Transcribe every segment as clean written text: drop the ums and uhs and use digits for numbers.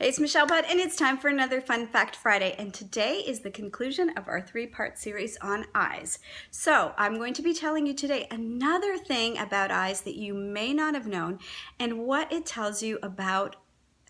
Hey, it's Michelle Budd, and it's time for another Fun Fact Friday, and today is the conclusion of our three-part series on eyes. So I'm going to be telling you today another thing about eyes that you may not have known and what it tells you about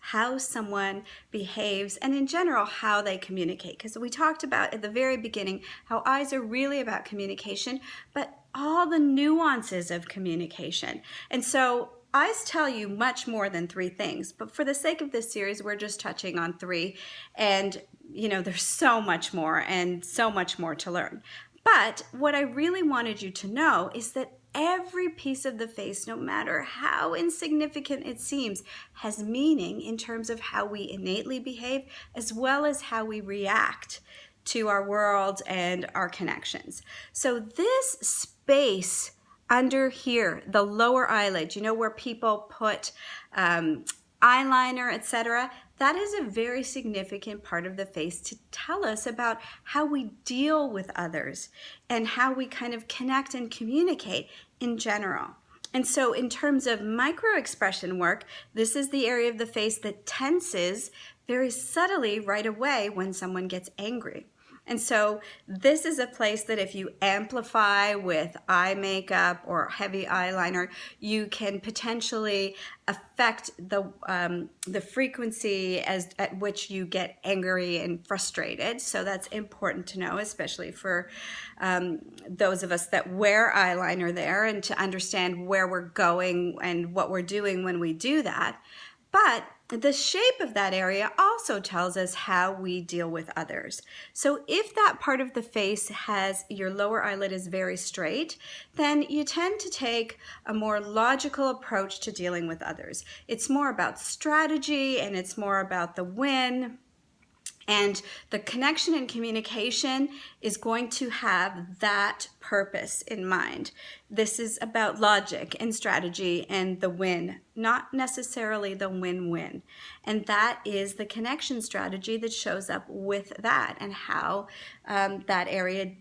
how someone behaves and in general how they communicate, because we talked about at the very beginning how eyes are really about communication, but all the nuances of communication. And so eyes tell you much more than three things, but for the sake of this series, we're just touching on three. And, there's so much more and so much more to learn. But what I really wanted you to know is that every piece of the face, no matter how insignificant it seems, has meaning in terms of how we innately behave, as well as how we react to our world and our connections. So this space under here, the lower eyelid, where people put eyeliner, etc., that is a very significant part of the face to tell us about how we deal with others and how we kind of connect and communicate in general. And so in terms of micro expression work, this is the area of the face that tenses very subtly right away when someone gets angry. And so this is a place that if you amplify with eye makeup or heavy eyeliner, you can potentially affect the frequency at which you get angry and frustrated. So that's important to know, especially for those of us that wear eyeliner there, and to understand where we're going and what we're doing when we do that. But the shape of that area also tells us how we deal with others. So if that part of the face has, your lower eyelid is very straight, then you tend to take a more logical approach to dealing with others. It's more about strategy, and it's more about the win. And the connection and communication is going to have that purpose in mind. This is about logic and strategy and the win, not necessarily the win-win. And that is the connection strategy that shows up with that, and how that area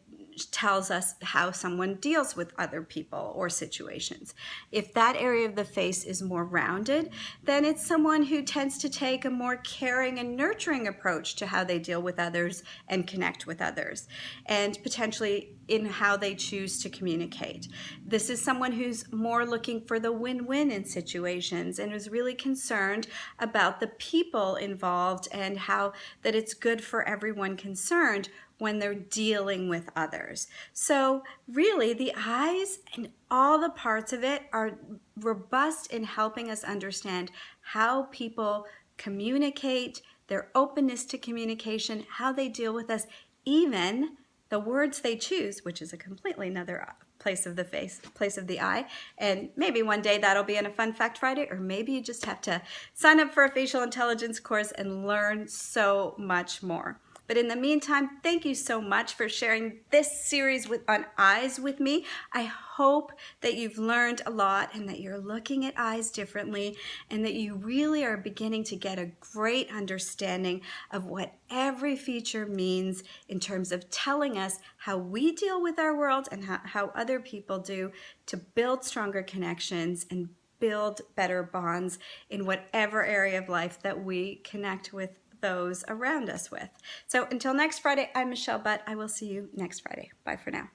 tells us how someone deals with other people or situations. If that area of the face is more rounded, then it's someone who tends to take a more caring and nurturing approach to how they deal with others and connect with others, and potentially in how they choose to communicate. This is someone who's more looking for the win-win in situations and is really concerned about the people involved and how that it's good for everyone concerned when they're dealing with others. So really, the eyes and all the parts of it are robust in helping us understand how people communicate, their openness to communication, how they deal with us, even the words they choose, which is a completely another place of the face, place of the eye. And maybe one day that'll be in a Fun Fact Friday, or maybe you just have to sign up for a facial intelligence course and learn so much more. But in the meantime, thank you so much for sharing this series on eyes with me. I hope that you've learned a lot, and that you're looking at eyes differently, and that you really are beginning to get a great understanding of what every feature means in terms of telling us how we deal with our world and how other people do, to build stronger connections and build better bonds in whatever area of life that we connect with those around us with. So until next Friday, I'm Michelle Budd. I will see you next Friday. Bye for now.